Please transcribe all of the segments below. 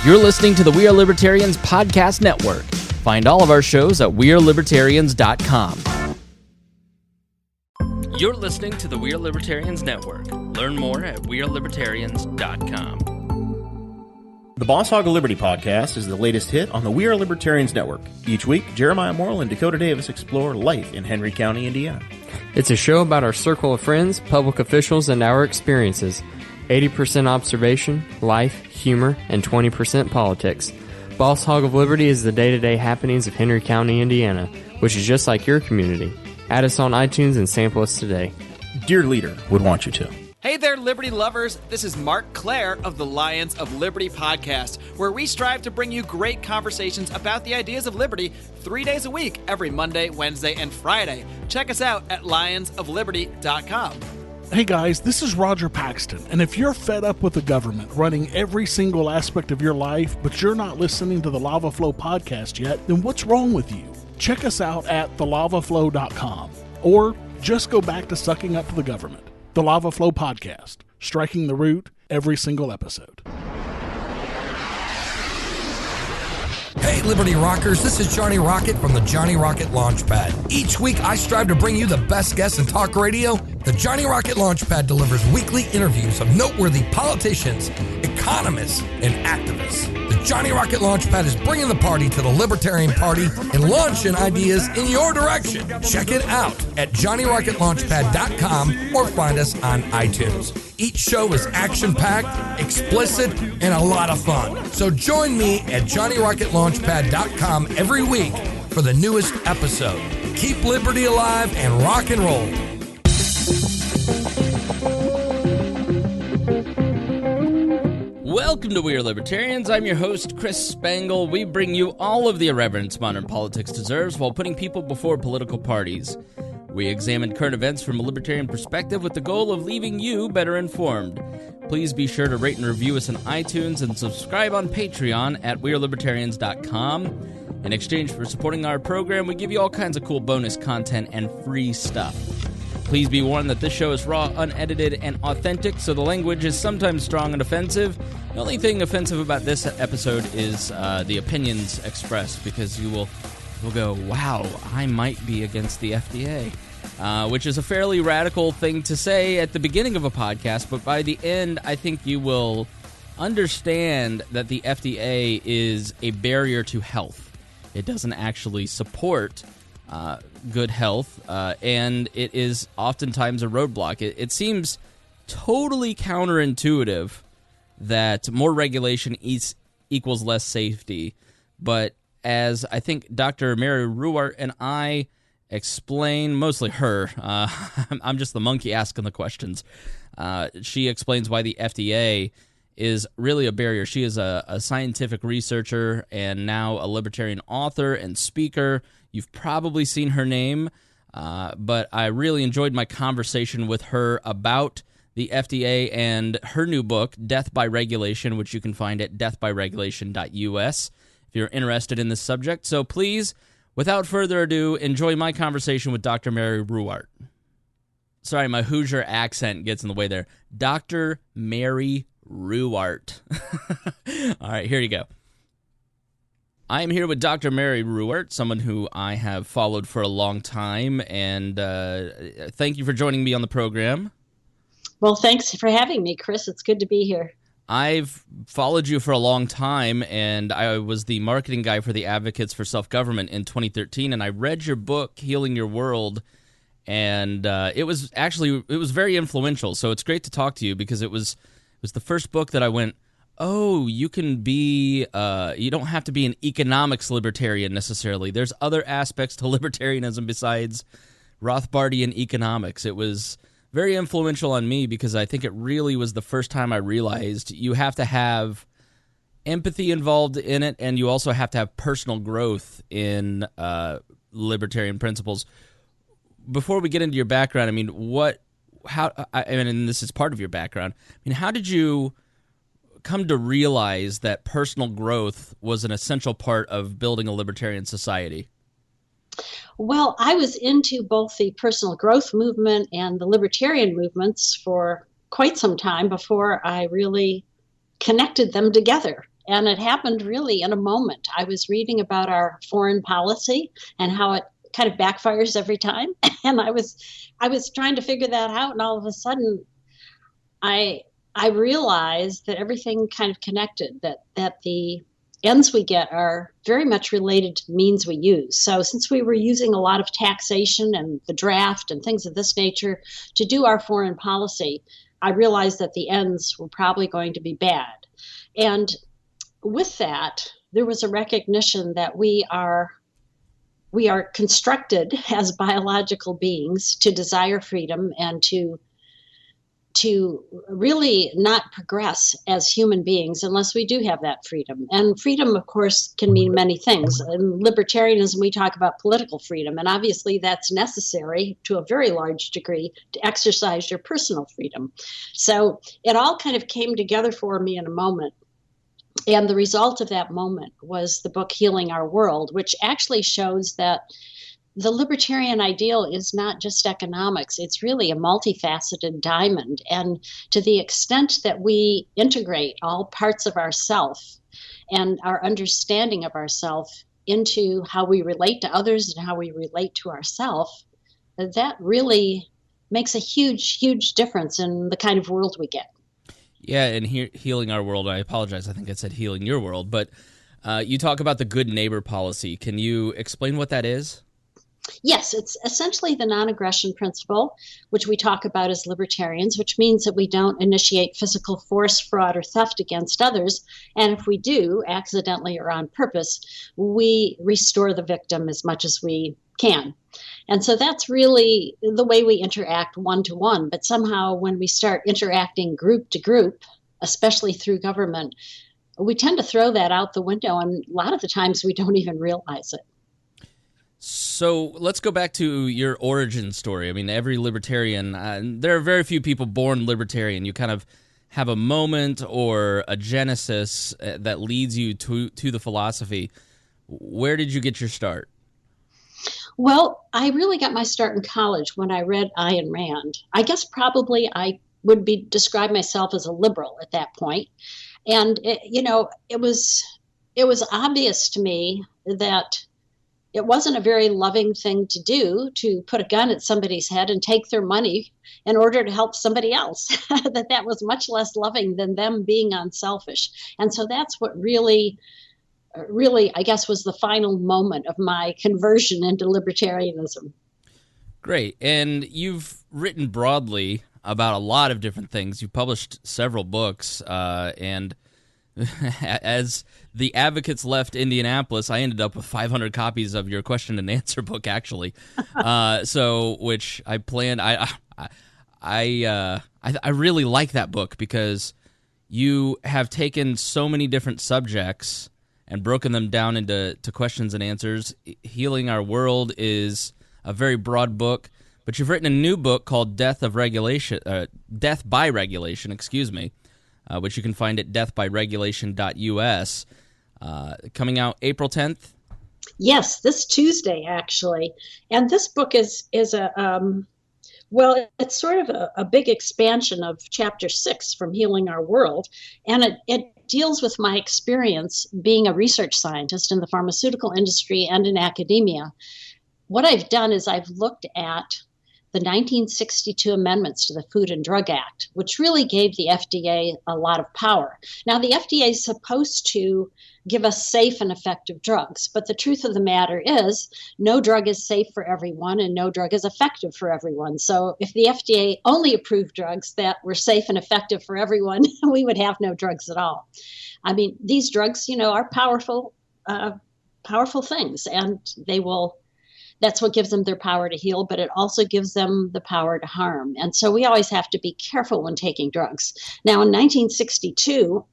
You're listening to the We Are Libertarians podcast network. Find all of our shows at wearelibertarians.com. You're listening to the We Are Libertarians network. Learn more at wearelibertarians.com. The Boss Hog of Liberty podcast is the latest hit on the We Are Libertarians network. Each week, Jeremiah Morrill and Dakota Davis explore life in Henry County, Indiana. It's a show about our circle of friends, public officials, and our experiences. 80% observation, life, humor, and 20% politics. Boss Hog of Liberty is the day-to-day happenings of Henry County, Indiana, which is just like your community. Add us on iTunes and sample us today. Dear Leader would want you to. Hey there, Liberty lovers. This is Mark Clare of the Lions of Liberty podcast, where we strive to bring you great conversations about the ideas of liberty 3 days a week, every Monday, Wednesday, and Friday. Check us out at lionsofliberty.com. Hey guys, this is Roger Paxton, and if you're fed up with the government running every single aspect of your life, but you're not listening to the Lava Flow podcast yet, then what's wrong with you? Check us out at thelavaflow.com, or just go back to sucking up to the government. The Lava Flow podcast, striking the root every single episode. Hey, Liberty Rockers, this is Johnny Rocket from the Johnny Rocket Launchpad. Each week, I strive to bring you the best guests in talk radio. The Johnny Rocket Launchpad delivers weekly interviews of noteworthy politicians, economists, and activists. The Johnny Rocket Launchpad is bringing the party to the Libertarian Party and launching ideas in your direction. Check it out at johnnyrocketlaunchpad.com or find us on iTunes. Each show is action-packed, explicit, and a lot of fun. So join me at johnnyrocketlaunchpad.com every week for the newest episode. Keep liberty alive and rock and roll. Welcome to We Are Libertarians. I'm your host, Chris Spangle. We bring you all of the irreverence modern politics deserves while putting people before political parties. We examine current events from a libertarian perspective with the goal of leaving you better informed. Please be sure to rate and review us on iTunes and subscribe on Patreon at wearelibertarians.com. In exchange for supporting our program, we give you all kinds of cool bonus content and free stuff. Please be warned that this show is raw, unedited, and authentic, so the language is sometimes strong and offensive. The only thing offensive about this episode is the opinions expressed, because you will go, wow, I might be against the FDA, which is a fairly radical thing to say at the beginning of a podcast, but by the end, I think you will understand that the FDA is a barrier to health. It doesn't actually support good health, and it is oftentimes a roadblock. It seems totally counterintuitive that more regulation equals less safety, but as I think Dr. Mary Ruwart and I explain, mostly her, I'm just the monkey asking the questions, she explains why the FDA is really a barrier. She is a scientific researcher and now a libertarian author and speaker. You've probably seen her name, but I really enjoyed my conversation with her about the FDA and her new book, Death by Regulation, which you can find at deathbyregulation.us if you're interested in this subject. So please, without further ado, enjoy my conversation with Dr. Mary Ruwart. Sorry, my Hoosier accent gets in the way there. Dr. Mary Ruwart. All right, here you go. I am here with Dr. Mary Ruwart, someone who I have followed for a long time, and thank you for joining me on the program. Well, thanks for having me, Chris. It's good to be here. I've followed you for a long time, and I was the marketing guy for the Advocates for Self-Government in 2013, and I read your book, Healing Your World, and it was very influential, so it's great to talk to you because it was the first book that I went, oh, you can be, you don't have to be an economics libertarian necessarily. There's other aspects to libertarianism besides Rothbardian economics. It was very influential on me because I think it really was the first time I realized you have to have empathy involved in it, and you also have to have personal growth in libertarian principles. Before we get into your background, I mean, and this is part of your background, I mean, how did you come to realize that personal growth was an essential part of building a libertarian society? Well, I was into both the personal growth movement and the libertarian movements for quite some time before I really connected them together. And it happened really in a moment. I was reading about our foreign policy and how it kind of backfires every time. And I was trying to figure that out. And all of a sudden, I realized that everything kind of connected, that the ends we get are very much related to the means we use. So since we were using a lot of taxation and the draft and things of this nature to do our foreign policy, I realized that the ends were probably going to be bad. And with that, there was a recognition that we are constructed as biological beings to desire freedom and to really not progress as human beings unless we do have that freedom. And freedom, of course, can mean many things. In libertarianism, we talk about political freedom, and obviously that's necessary to a very large degree to exercise your personal freedom. So it all kind of came together for me in a moment. And the result of that moment was the book Healing Our World, which actually shows that the libertarian ideal is not just economics. It's really a multifaceted diamond. And to the extent that we integrate all parts of ourself and our understanding of ourself into how we relate to others and how we relate to ourselves, that really makes a huge, huge difference in the kind of world we get. Yeah, and Healing Our World, I apologize, I think I said Healing Your World, but you talk about the good neighbor policy. Can you explain what that is? Yes, it's essentially the non-aggression principle, which we talk about as libertarians, which means that we don't initiate physical force, fraud, or theft against others. And if we do, accidentally or on purpose, we restore the victim as much as we can. And so that's really the way we interact one-to-one. But somehow when we start interacting group to group, especially through government, we tend to throw that out the window. And a lot of the times we don't even realize it. So let's go back to your origin story. I mean, every libertarian, there are very few people born libertarian. You kind of have a moment or a genesis that leads you to the philosophy. Where did you get your start? Well, I really got my start in college when I read Ayn Rand. I guess probably I would describe myself as a liberal at that point. And, it was obvious to me that it wasn't a very loving thing to do, to put a gun at somebody's head and take their money in order to help somebody else, that was much less loving than them being unselfish. And so that's what really, I guess, was the final moment of my conversion into libertarianism. Great. And you've written broadly about a lot of different things. You've published several books, and as the Advocates left Indianapolis, I ended up with 500 copies of your question and answer book, actually. Which I planned. I really like that book because you have taken so many different subjects and broken them down into questions and answers. Healing Our World is a very broad book, but you've written a new book called Death by Regulation, which you can find at deathbyregulation.us, coming out April 10th. Yes, this Tuesday, actually. And this book is it's sort of a big expansion of Chapter 6 from Healing Our World. And it deals with my experience being a research scientist in the pharmaceutical industry and in academia. What I've done is I've looked at the 1962 amendments to the Food and Drug Act, which really gave the FDA a lot of power. Now, the FDA is supposed to give us safe and effective drugs, but the truth of the matter is no drug is safe for everyone and no drug is effective for everyone. So if the FDA only approved drugs that were safe and effective for everyone, we would have no drugs at all. I mean, these drugs, are powerful things, and that's what gives them their power to heal, but it also gives them the power to harm. And so we always have to be careful when taking drugs. Now, in 1962,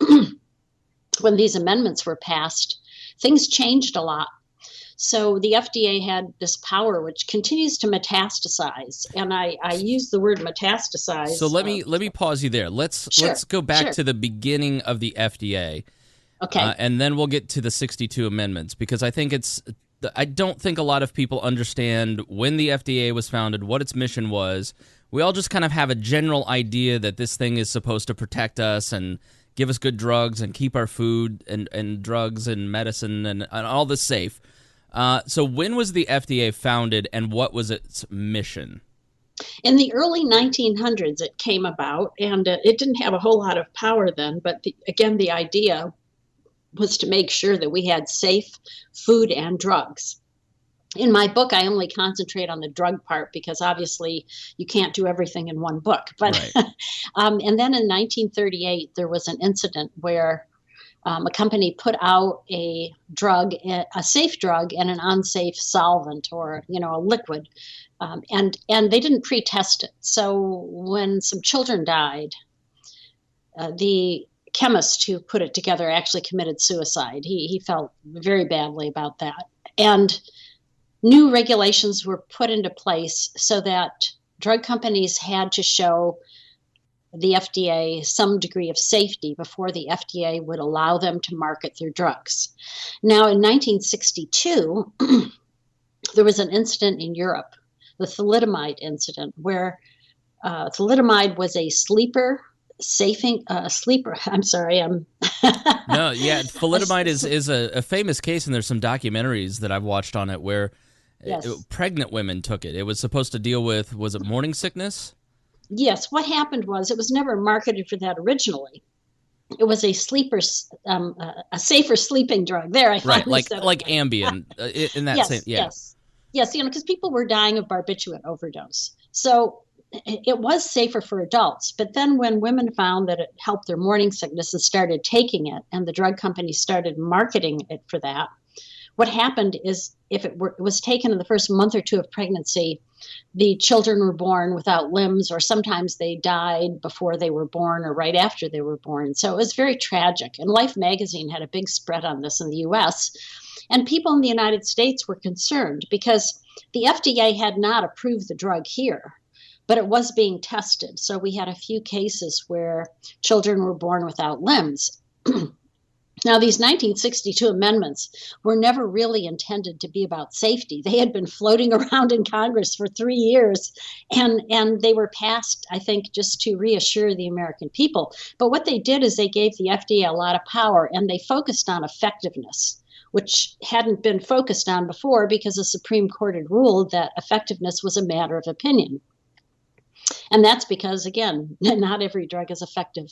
when these amendments were passed, things changed a lot. So the FDA had this power which continues to metastasize, and I use the word metastasize. So let me pause you there. Let's go back to the beginning of the FDA. Okay. And then we'll get to the 62 amendments, because I don't think a lot of people understand when the FDA was founded, what its mission was. We all just kind of have a general idea that this thing is supposed to protect us and give us good drugs and keep our food and drugs and medicine and all this safe. So when was the FDA founded, and what was its mission? In the early 1900s, it came about, and it didn't have a whole lot of power then. But again, the idea was to make sure that we had safe food and drugs. In my book, I only concentrate on the drug part because obviously you can't do everything in one book. But Right. And then in 1938, there was an incident where a company put out a drug, a safe drug, and an unsafe solvent, or a liquid, and they didn't pre-test it. So when some children died, the chemist who put it together actually committed suicide. He felt very badly about that, and new regulations were put into place so that drug companies had to show the FDA some degree of safety before the FDA would allow them to market their drugs. Now, in 1962, there was an incident in Europe, the thalidomide incident, where thalidomide was a sleeper. I'm sorry. No, yeah, thalidomide is a famous case, and there's some documentaries that I've watched on it where Yes. pregnant women took it. It was supposed to deal with, was it morning sickness? Yes, what happened was it was never marketed for that originally. It was a a safer sleeping drug. There, I Right, finally said it like right. Ambien in that Yes, same, yeah. yes, because people were dying of barbiturate overdose. So it was safer for adults. But then when women found that it helped their morning sickness and started taking it, and the drug company started marketing it for that, what happened is if it was taken in the first month or two of pregnancy, the children were born without limbs, or sometimes they died before they were born or right after they were born. So it was very tragic. And Life magazine had a big spread on this in the U.S. And people in the United States were concerned because the FDA had not approved the drug here, but it was being tested. So we had a few cases where children were born without limbs. Now, these 1962 amendments were never really intended to be about safety. They had been floating around in Congress for 3 years, and they were passed, I think, just to reassure the American people. But what they did is they gave the FDA a lot of power, and they focused on effectiveness, which hadn't been focused on before because the Supreme Court had ruled that effectiveness was a matter of opinion. And that's because, again, not every drug is effective.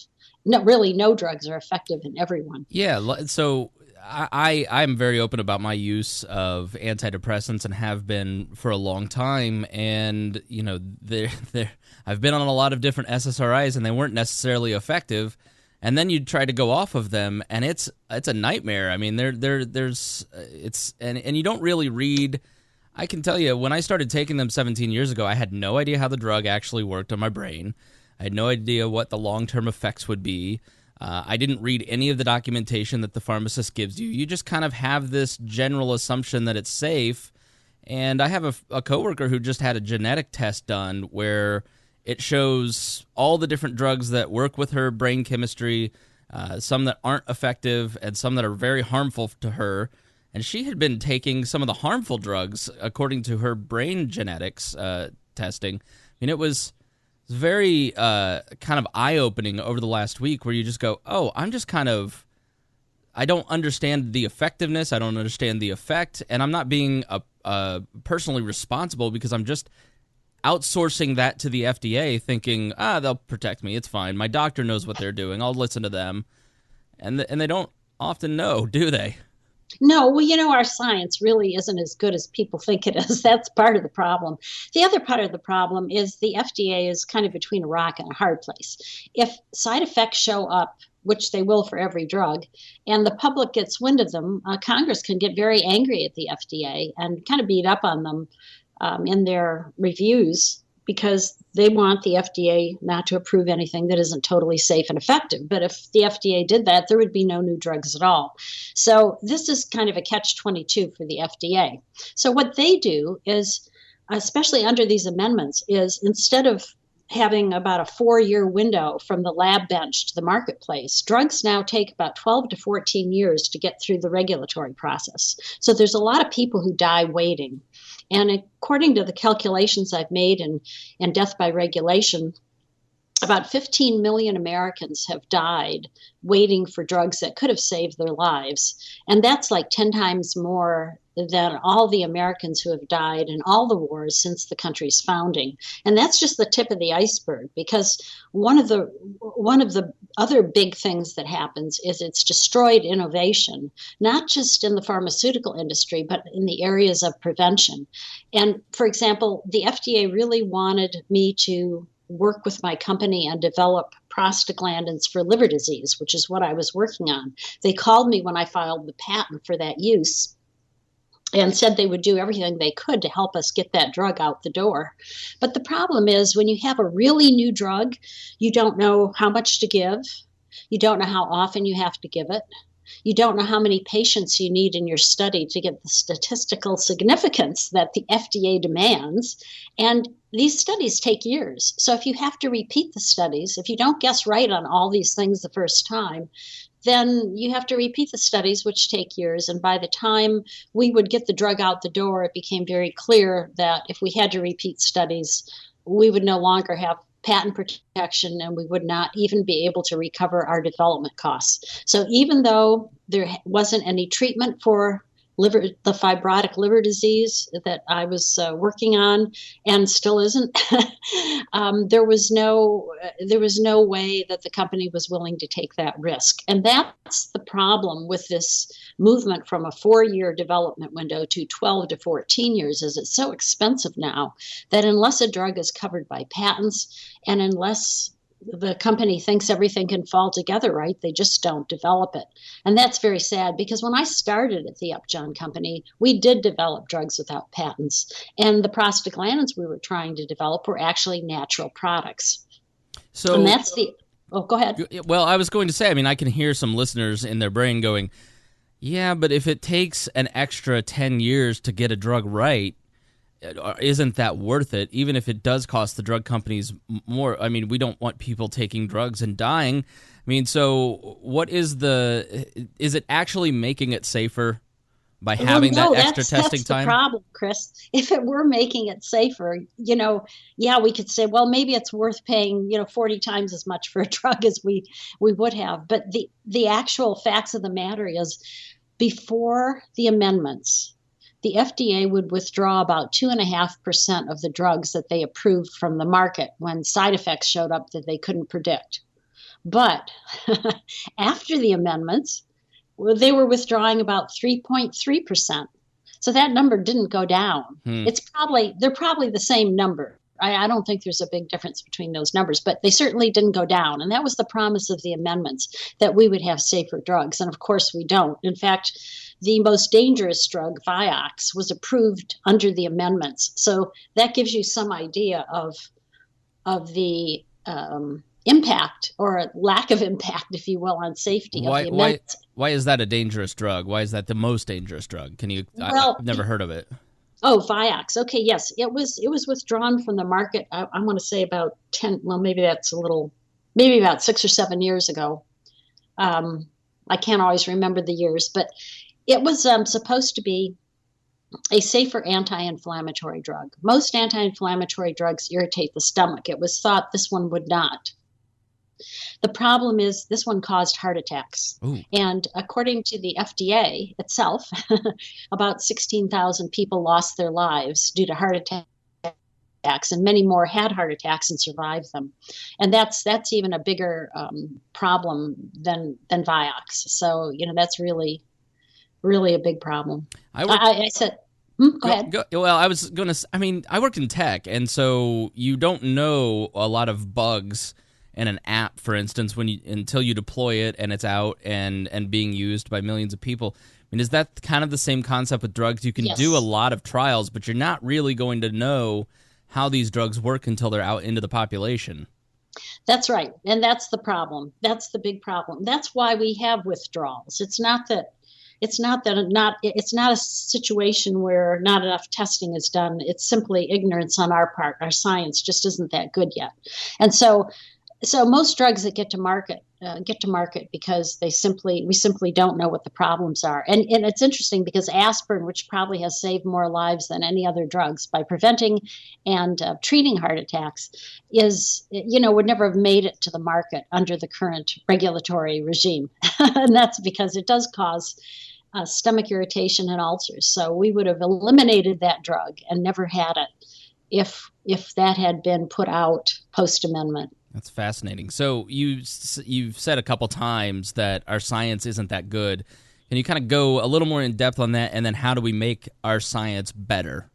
No, really, no drugs are effective in everyone. Yeah, so I'm very open about my use of antidepressants and have been for a long time. And, I've been on a lot of different SSRIs, and they weren't necessarily effective. And then you try to go off of them, and it's a nightmare. I mean, there's you don't really read. I can tell you, when I started taking them 17 years ago, I had no idea how the drug actually worked on my brain. I had no idea what the long-term effects would be. I didn't read any of the documentation that the pharmacist gives you. You just kind of have this general assumption that it's safe. And I have a coworker who just had a genetic test done where it shows all the different drugs that work with her brain chemistry, some that aren't effective and some that are very harmful to her. And she had been taking some of the harmful drugs according to her brain genetics testing. I mean, it was very kind of eye-opening over the last week where you just go, oh, I don't understand the effectiveness, I don't understand the effect, and I'm not being personally responsible because I'm just outsourcing that to the FDA thinking, they'll protect me, it's fine. My doctor knows what they're doing, I'll listen to them. And they don't often know, do they? No, well, our science really isn't as good as people think it is. That's part of the problem. The other part of the problem is the FDA is kind of between a rock and a hard place. If side effects show up, which they will for every drug, and the public gets wind of them, Congress can get very angry at the FDA and kind of beat up on them in their reviews because they want the FDA not to approve anything that isn't totally safe and effective. But if the FDA did that, there would be no new drugs at all. So this is kind of a catch-22 for the FDA. So what they do is, especially under these amendments, is instead of having about a 4-year window from the lab bench to the marketplace, drugs now take about 12 to 14 years to get through the regulatory process. So there's a lot of people who die waiting. And according to the calculations I've made in Death by Regulation, about 15 million Americans have died waiting for drugs that could have saved their lives. And that's like 10 times more than all the Americans who have died in all the wars since the country's founding. And that's just the tip of the iceberg, because one of the other big things that happens is it's destroyed innovation, not just in the pharmaceutical industry, but in the areas of prevention. And for example, the FDA really wanted me to work with my company and develop prostaglandins for liver disease, which is what I was working on. They called me when I filed the patent for that use and said they would do everything they could to help us get that drug out the door. But the problem is, when you have a really new drug, you don't know how much to give. You don't know how often you have to give it. You don't know how many patients you need in your study to get the statistical significance that the FDA demands. And these studies take years. So if you have to repeat the studies, if you don't guess right on all these things the first time, then you have to repeat the studies, which take years. And by the time we would get the drug out the door, it became very clear that if we had to repeat studies, we would no longer have patent protection, and we would not even be able to recover our development costs. So even though there wasn't any treatment for the fibrotic liver disease that I was working on, and still isn't, there was no way that the company was willing to take that risk. And that's the problem with this movement from a 4-year development window to 12 to 14 years, is it's so expensive now that unless a drug is covered by patents, and unless the company thinks everything can fall together right, they just don't develop it. And that's very sad, because when I started at the Upjohn Company, we did develop drugs without patents. And the prostaglandins we were trying to develop were actually natural products. So, and that's the... Oh, go ahead. Well, I was going to say, I mean, I can hear some listeners in their brain going, yeah, but if it takes an extra 10 years to get a drug right, isn't that worth it, even if it does cost the drug companies more? I mean, we don't want people taking drugs and dying. I mean, so what is it actually making it safer by having that extra testing time? That's the problem, Chris. If it were making it safer, we could say, well, maybe it's worth paying, 40 times as much for a drug as we would have. But the actual facts of the matter is, before the amendments, the FDA would withdraw about 2.5% of the drugs that they approved from the market when side effects showed up that they couldn't predict. But after the amendments, they were withdrawing about 3.3%. So that number didn't go down. They're probably the same number. I don't think there's a big difference between those numbers, but they certainly didn't go down. And that was the promise of the amendments, that we would have safer drugs. And of course we don't. In fact, the most dangerous drug, Vioxx, was approved under the amendments. So that gives you some idea of the impact, or lack of impact, if you will, on safety of the amendments. Why is that a dangerous drug? Why is that the most dangerous drug? Can you? I've never heard of it. Oh, Vioxx. Okay, yes, it was withdrawn from the market. I want to say about 10. Well, maybe about 6 or 7 years ago. I can't always remember the years, but it was supposed to be a safer anti-inflammatory drug. Most anti-inflammatory drugs irritate the stomach. It was thought this one would not. The problem is this one caused heart attacks. Ooh. And according to the FDA itself, about 16,000 people lost their lives due to heart attacks, and many more had heart attacks and survived them. And that's even a bigger problem than Vioxx. So, that's really, really a big problem. I said... Go ahead. Well, I was going to... I worked in tech, and so you don't know a lot of bugs in an app, for instance, until you deploy it and it's out and being used by millions of people. I mean, is that kind of the same concept with drugs? You can do a lot of trials, but you're not really going to know how these drugs work until they're out into the population. That's right. And that's the problem. That's the big problem. That's why we have withdrawals. It's not a situation where not enough testing is done. It's simply ignorance on our part. Our science just isn't that good yet. And so So most drugs that get to market because we simply don't know what the problems are. And it's interesting because aspirin, which probably has saved more lives than any other drugs by preventing and treating heart attacks, would never have made it to the market under the current regulatory regime. And that's because it does cause stomach irritation and ulcers. So we would have eliminated that drug and never had it if that had been put out post-amendment. That's fascinating. So you've said a couple times that our science isn't that good. Can you kind of go a little more in depth on that, and then how do we make our science better?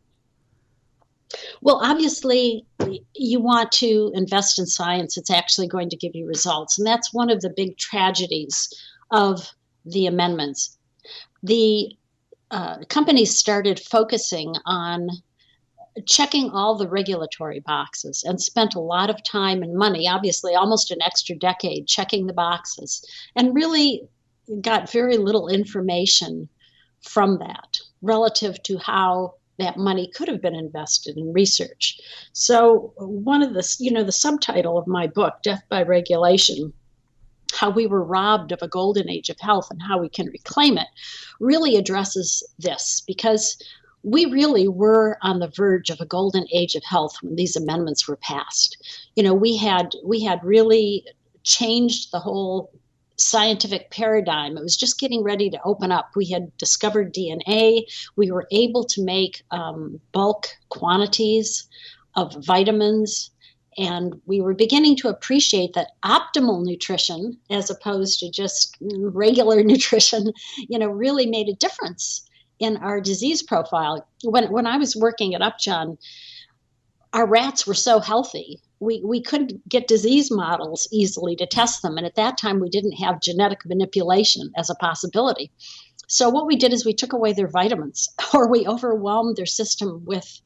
Well, obviously, you want to invest in science. It's actually going to give you results. And that's one of the big tragedies of the amendments. The companies started focusing on checking all the regulatory boxes and spent a lot of time and money, obviously almost an extra decade, checking the boxes, and really got very little information from that relative to how that money could have been invested in research. So one of the subtitle of my book, Death by Regulation, How We Were Robbed of a Golden Age of Health and How We Can Reclaim It, really addresses this, because we really were on the verge of a golden age of health when these amendments were passed. We had really changed the whole scientific paradigm. It was just getting ready to open up. We had discovered DNA. We were able to make bulk quantities of vitamins. And we were beginning to appreciate that optimal nutrition, as opposed to just regular nutrition, really made a difference in our disease profile. When I was working at Upjohn, our rats were so healthy. We couldn't get disease models easily to test them. And at that time, we didn't have genetic manipulation as a possibility. So what we did is we took away their vitamins, or we overwhelmed their system with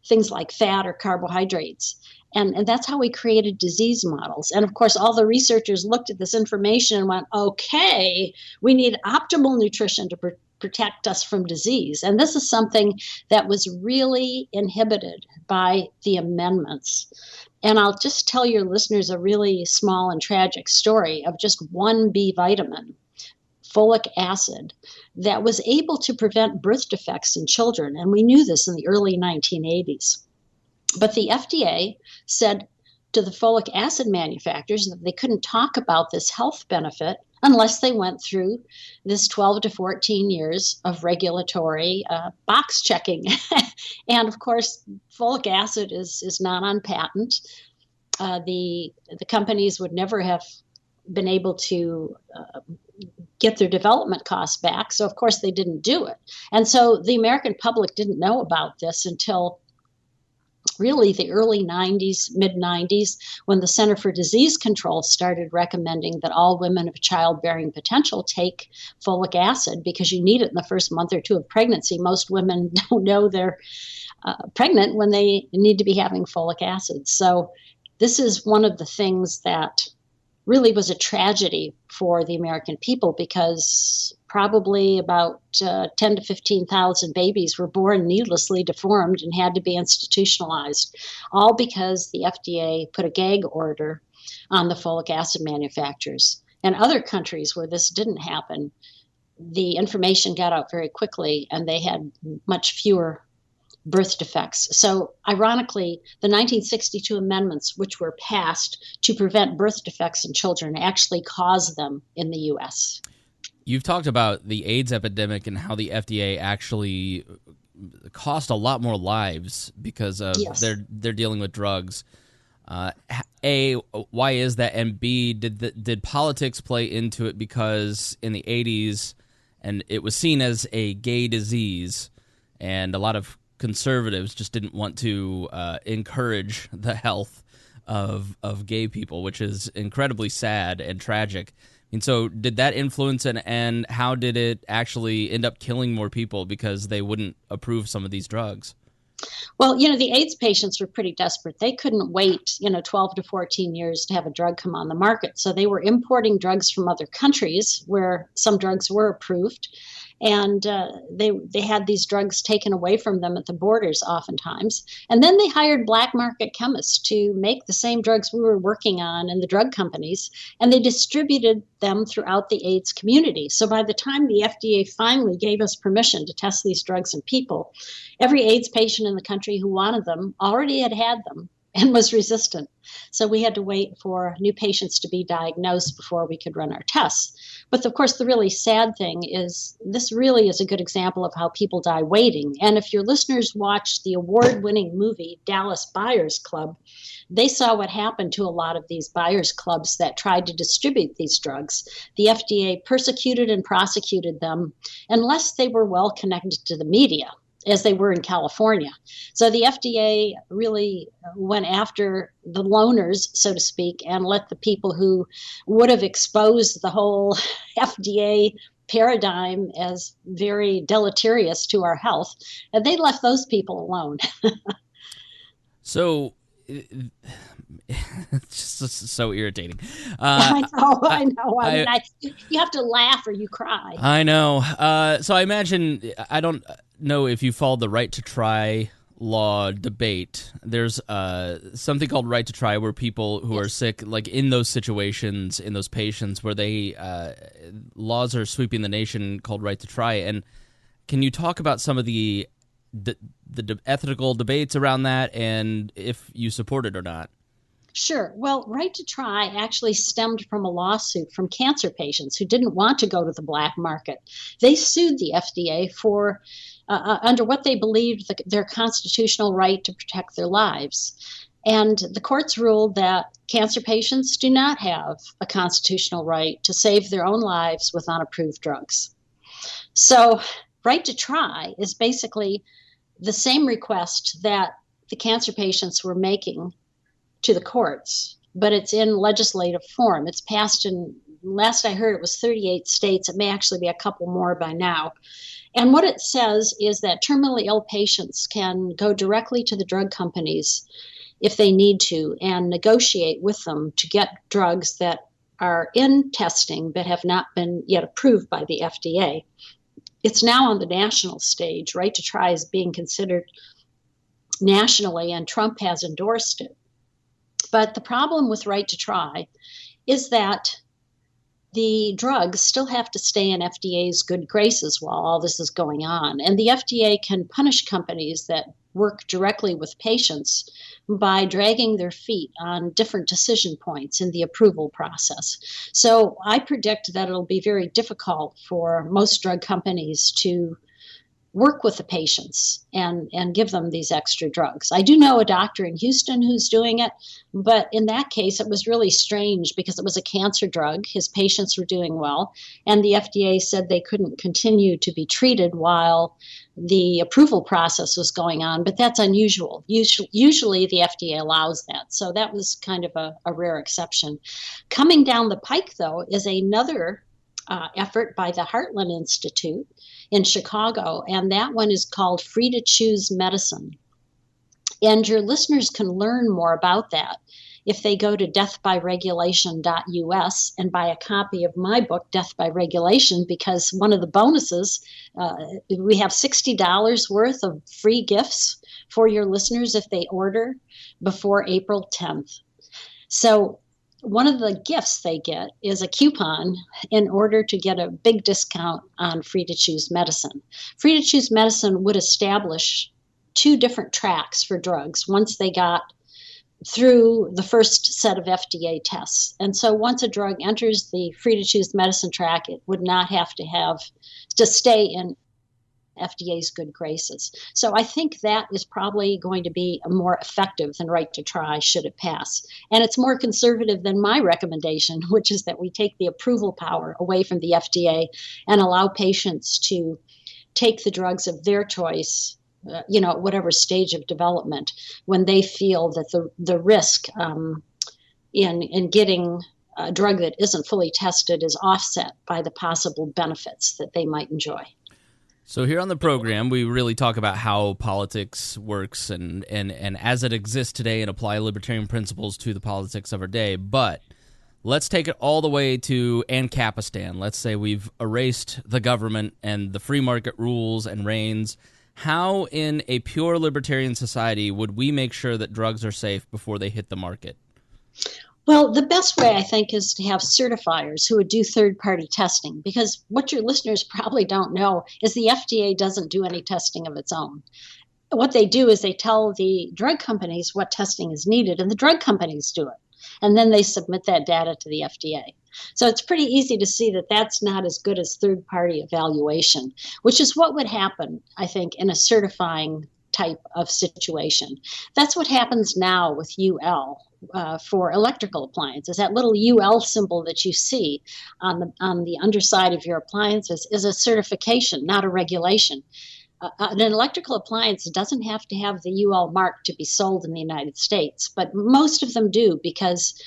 things like fat or carbohydrates. And that's how we created disease models. And of course, all the researchers looked at this information and went, okay, we need optimal nutrition to protect us from disease. And this is something that was really inhibited by the amendments. And I'll just tell your listeners a really small and tragic story of just one B vitamin, folic acid, that was able to prevent birth defects in children. And we knew this in the early 1980s. But the FDA said to the folic acid manufacturers that they couldn't talk about this health benefit unless they went through this 12 to 14 years of regulatory box checking. And of course, folic acid is not on patent. The companies would never have been able to get their development costs back. So of course they didn't do it. And so the American public didn't know about this until really the early 90s, mid-90s, when the Center for Disease Control started recommending that all women of childbearing potential take folic acid because you need it in the first month or two of pregnancy. Most women don't know they're pregnant when they need to be having folic acid. So this is one of the things that really was a tragedy for the American people, because probably about 10 to 15,000 babies were born needlessly deformed and had to be institutionalized, all because the FDA put a gag order on the folic acid manufacturers. In other countries where this didn't happen, the information got out very quickly and they had much fewer birth defects. So ironically, the 1962 amendments, which were passed to prevent birth defects in children, actually caused them in the U.S. You've talked about the AIDS epidemic and how the FDA actually cost a lot more lives because of they're dealing with drugs. A, why is that? And B, did politics play into it? Because in the 80s, and it was seen as a gay disease, and a lot of conservatives just didn't want to encourage the health of gay people, which is incredibly sad and tragic. And so did that influence, and how did it actually end up killing more people because they wouldn't approve some of these drugs? Well, the AIDS patients were pretty desperate. They couldn't wait, 12 to 14 years to have a drug come on the market. So they were importing drugs from other countries where some drugs were approved. And they had these drugs taken away from them at the borders oftentimes. And then they hired black market chemists to make the same drugs we were working on in the drug companies, and they distributed them throughout the AIDS community. So by the time the FDA finally gave us permission to test these drugs in people, every AIDS patient in the country who wanted them already had them and was resistant. So we had to wait for new patients to be diagnosed before we could run our tests. But of course, the really sad thing is this really is a good example of how people die waiting. And if your listeners watched the award-winning movie Dallas Buyers Club, they saw what happened to a lot of these buyers clubs that tried to distribute these drugs. The FDA persecuted and prosecuted them unless they were well connected to the media, as they were in California. So the FDA really went after the loners, so to speak, and let the people who would have exposed the whole FDA paradigm as very deleterious to our health, and they left those people alone. So it's just so irritating. I know. I mean, you have to laugh or you cry. I know. So I imagine, I don't know if you followed the right to try law debate. There's something called right to try where people who are sick, like in those situations, in those patients where they laws are sweeping the nation called right to try. And can you talk about some of the ethical debates around that and if you support it or not? Sure. Well, right to try actually stemmed from a lawsuit from cancer patients who didn't want to go to the black market. They sued the FDA for under what they believed their constitutional right to protect their lives. And the courts ruled that cancer patients do not have a constitutional right to save their own lives with unapproved drugs. So right to try is basically the same request that the cancer patients were making to the courts, but it's in legislative form. It's passed in, last I heard, it was 38 states. It may actually be a couple more by now. And what it says is that terminally ill patients can go directly to the drug companies if they need to and negotiate with them to get drugs that are in testing but have not been yet approved by the FDA. It's now on the national stage. Right to try is being considered nationally, and Trump has endorsed it. But the problem with right to try is that the drugs still have to stay in FDA's good graces while all this is going on. And the FDA can punish companies that work directly with patients by dragging their feet on different decision points in the approval process. So I predict that it'll be very difficult for most drug companies to work with the patients and give them these extra drugs. I do know a doctor in Houston who's doing it, but in that case, it was really strange because it was a cancer drug. His patients were doing well, and the FDA said they couldn't continue to be treated while the approval process was going on, but that's unusual. Usually the FDA allows that, so that was kind of a rare exception. Coming down the pike, though, is another effort by the Heartland Institute in Chicago, and that one is called Free to Choose Medicine. And your listeners can learn more about that if they go to deathbyregulation.us and buy a copy of my book, Death by Regulation, because one of the bonuses, we have $60 worth of free gifts for your listeners if they order before April 10th. So one of the gifts they get is a coupon in order to get a big discount on Free to Choose Medicine. Free to Choose Medicine would establish 2 different tracks for drugs once they got through the first set of FDA tests. And so once a drug enters the Free to Choose Medicine track, it would not have to stay in FDA's good graces. So I think that is probably going to be more effective than right to try should it pass. And it's more conservative than my recommendation, which is that we take the approval power away from the FDA and allow patients to take the drugs of their choice, whatever stage of development, when they feel that the risk in getting a drug that isn't fully tested is offset by the possible benefits that they might enjoy. So here on the program, we really talk about how politics works and as it exists today and apply libertarian principles to the politics of our day. But let's take it all the way to Ancapistan. Let's say we've erased the government and the free market rules and reigns. How, in a pure libertarian society, would we make sure that drugs are safe before they hit the market? Well, the best way, I think, is to have certifiers who would do third-party testing, because what your listeners probably don't know is the FDA doesn't do any testing of its own. What they do is they tell the drug companies what testing is needed, and the drug companies do it. And then they submit that data to the FDA. So it's pretty easy to see that that's not as good as third-party evaluation, which is what would happen, I think, in a certifying type of situation. That's what happens now with UL. For electrical appliances, that little UL symbol that you see on the underside of your appliances is a certification, not a regulation. An electrical appliance doesn't have to have the UL mark to be sold in the United States, but most of them do, because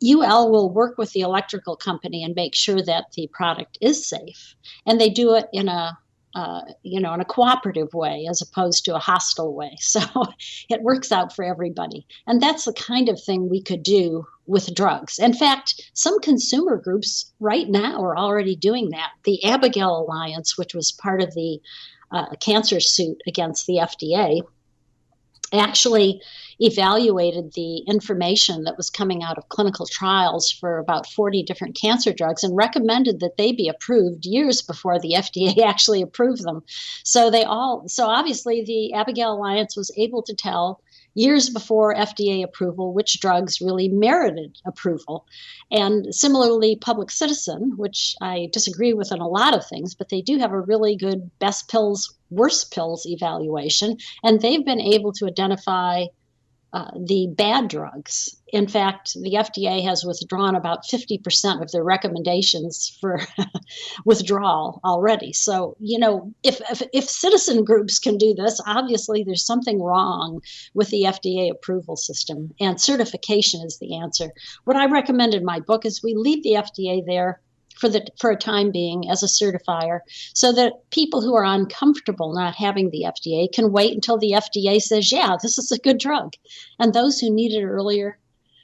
UL will work with the electrical company and make sure that the product is safe, and they do it in a in a cooperative way as opposed to a hostile way. So it works out for everybody. And that's the kind of thing we could do with drugs. In fact, some consumer groups right now are already doing that. The Abigail Alliance, which was part of the cancer suit against the FDA, actually evaluated the information that was coming out of clinical trials for about 40 different cancer drugs and recommended that they be approved years before the FDA actually approved them. So obviously the Abigail Alliance was able to tell years before FDA approval which drugs really merited approval. And similarly, Public Citizen, which I disagree with on a lot of things, but they do have a really good best pills, worst pills evaluation, and they've been able to identify the bad drugs. In fact, the FDA has withdrawn about 50% of their recommendations for withdrawal already. So, if citizen groups can do this, obviously there's something wrong with the FDA approval system, and certification is the answer. What I recommend in my book is we leave the FDA there for a time being as a certifier, so that people who are uncomfortable not having the FDA can wait until the FDA says, yeah, this is a good drug. And those who need it earlier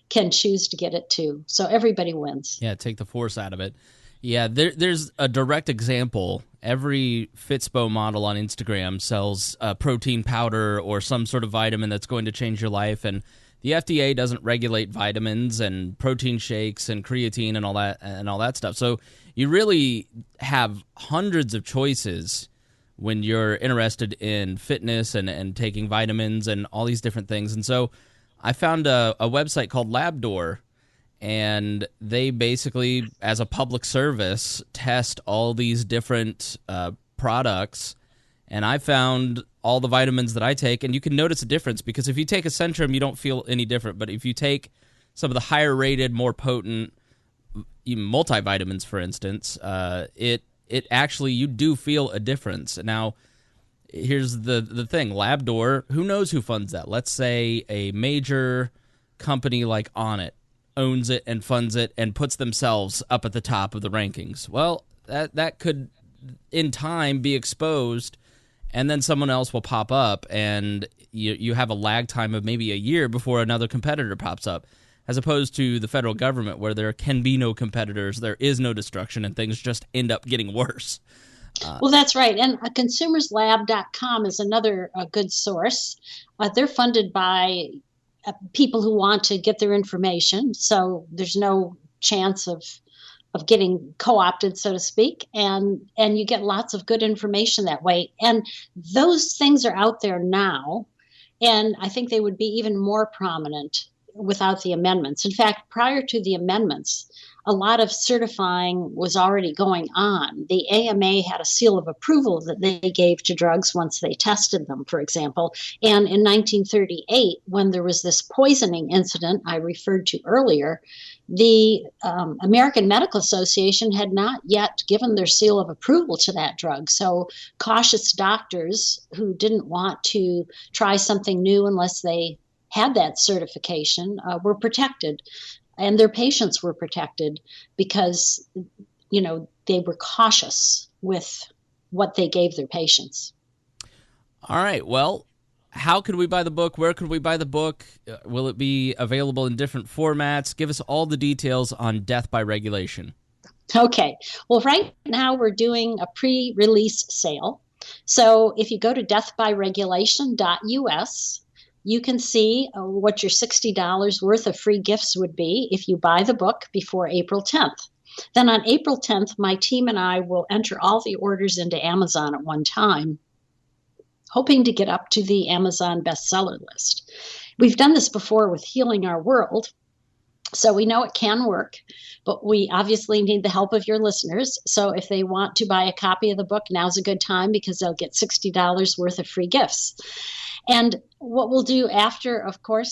can choose to get it too. So everybody wins. Yeah, take the force out of it. Yeah, there's a direct example. Every Fitspo model on Instagram sells a protein powder or some sort of vitamin that's going to change your life, and the FDA doesn't regulate vitamins and protein shakes and creatine and all that stuff. So you really have hundreds of choices when you're interested in fitness and taking vitamins and all these different things. And so I found a website called LabDoor, and they basically, as a public service, test all these different products. And I found all the vitamins that I take, and you can notice a difference, because if you take a Centrum, you don't feel any different. But if you take some of the higher-rated, more potent, even multivitamins, for instance, it actually, you do feel a difference. Now, here's the thing. LabDoor, who knows who funds that? Let's say a major company like Onnit owns it and funds it and puts themselves up at the top of the rankings. Well, that could, in time, be exposed, and then someone else will pop up, and you have a lag time of maybe a year before another competitor pops up, as opposed to the federal government, where there can be no competitors, there is no destruction, and things just end up getting worse. Well, that's right. And consumerslab.com is another good source. They're funded by people who want to get their information, so there's no chance of getting co-opted, so to speak, and you get lots of good information that way. And those things are out there now, and I think they would be even more prominent without the amendments. In fact, prior to the amendments, a lot of certifying was already going on. The AMA had a seal of approval that they gave to drugs once they tested them, for example. And in 1938, when there was this poisoning incident I referred to earlier, the American Medical Association had not yet given their seal of approval to that drug. So cautious doctors who didn't want to try something new unless they had that certification were protected. And their patients were protected because, they were cautious with what they gave their patients. All right. Well, how could we buy the book? Where could we buy the book? Will it be available in different formats? Give us all the details on Death by Regulation. Okay. Well, right now we're doing a pre-release sale. So if you go to deathbyregulation.us, you can see what your $60 worth of free gifts would be if you buy the book before April 10th. Then on April 10th, my team and I will enter all the orders into Amazon at one time, hoping to get up to the Amazon bestseller list. We've done this before with Healing Our World, so we know it can work, but we obviously need the help of your listeners. So if they want to buy a copy of the book, now's a good time because they'll get $60 worth of free gifts. And what we'll do after April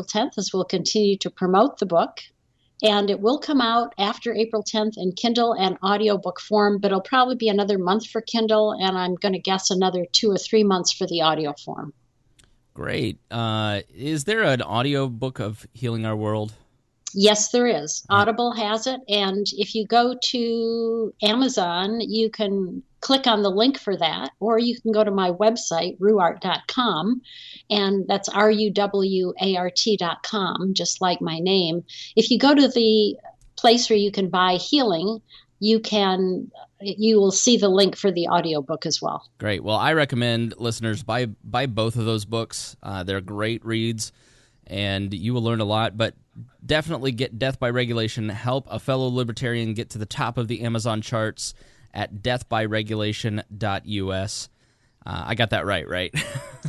10th is we'll continue to promote the book. And it will come out after April 10th in Kindle and audiobook form, but it'll probably be another month for Kindle, and I'm going to guess another 2 or 3 months for the audio form. Great. Is there an audiobook of Healing Our World? Yes, there is. Audible has it, and if you go to Amazon, you can click on the link for that, or you can go to my website, ruwart.com, and that's RUWART.com, just like my name. If you go to the place where you can buy Healing, you will see the link for the audiobook as well. Great. Well, I recommend listeners buy both of those books. They're great reads, and you will learn a lot, but definitely get Death by Regulation. Help a fellow libertarian get to the top of the Amazon charts at deathbyregulation.us. I got that right?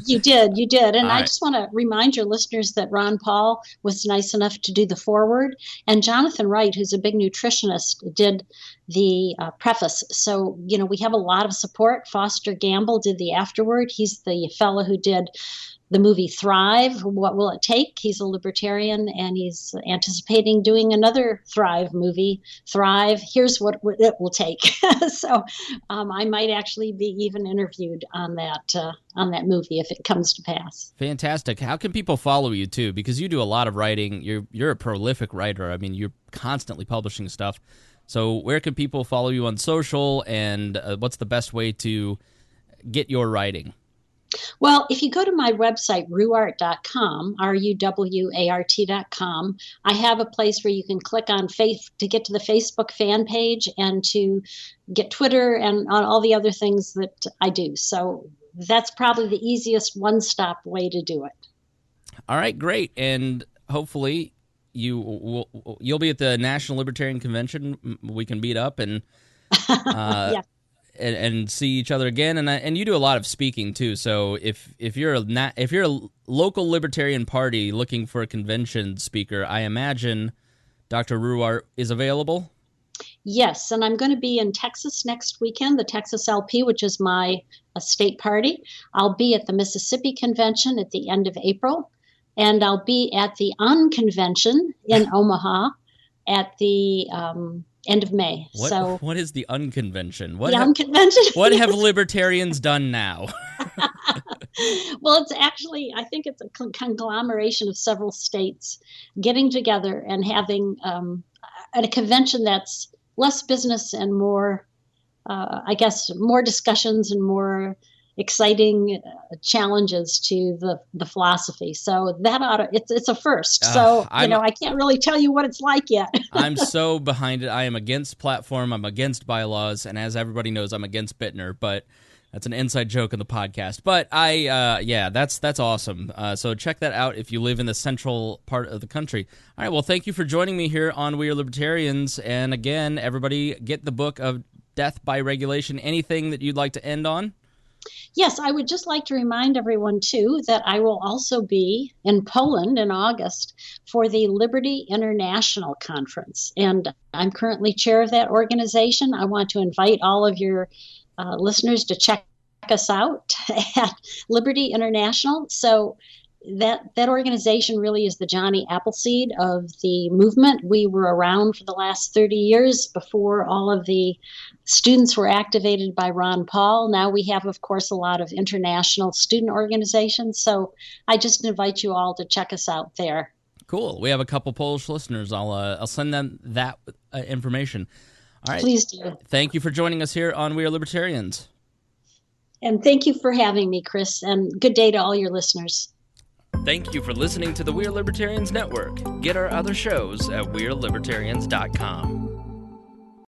You did. And All I right. just want to remind your listeners that Ron Paul was nice enough to do the foreword, and Jonathan Wright, who's a big nutritionist, did the preface. So, we have a lot of support. Foster Gamble did the afterword. He's the fellow who did the movie Thrive, What Will It Take? He's a libertarian, and he's anticipating doing another Thrive movie, Thrive, Here's What It Will Take. So I might actually be even interviewed on that movie if it comes to pass. Fantastic. How can people follow you, too? Because you do a lot of writing. You're a prolific writer. I mean, you're constantly publishing stuff. So where can people follow you on social, and what's the best way to get your writing? Well, if you go to my website, ruwart.com, RUWART.com, I have a place where you can click on to get to the Facebook fan page and to get Twitter and on all the other things that I do. So that's probably the easiest one-stop way to do it. All right, great. And hopefully you'll be at the National Libertarian Convention. We can meet up and Yeah. and see each other again. And you do a lot of speaking too. So if you're a local Libertarian Party looking for a convention speaker, I imagine Dr. Ruwart is available. Yes, and I'm going to be in Texas next weekend, the Texas LP, which is my state party. I'll be at the Mississippi Convention at the end of April, and I'll be at the Unconvention in Omaha at the end of May. What is the Unconvention? Unconvention. What have libertarians done now? Well, it's actually, I think it's a conglomeration of several states getting together and having at a convention that's less business and more, more discussions and more exciting challenges to the philosophy. So it's a first. So, I can't really tell you what it's like yet. I'm so behind it. I am against platform. I'm against bylaws. And as everybody knows, I'm against Bittner, but that's an inside joke in the podcast. But that's awesome. So check that out if you live in the central part of the country. All right. Well, thank you for joining me here on We Are Libertarians. And again, everybody get the book of Death by Regulation. Anything that you'd like to end on? Yes, I would just like to remind everyone, too, that I will also be in Poland in August for the Liberty International Conference. And I'm currently chair of that organization. I want to invite all of your listeners to check us out at Liberty International. So that organization really is the Johnny Appleseed of the movement. We were around for the last 30 years before all of the students were activated by Ron Paul. Now we have, of course, a lot of international student organizations. So I just invite you all to check us out there. Cool. We have a couple Polish listeners. I'll send them that information. All right. Please do. Thank you for joining us here on We Are Libertarians. And thank you for having me, Chris, and good day to all your listeners. Thank you for listening to the We Are Libertarians Network. Get our other shows at wearelibertarians.com.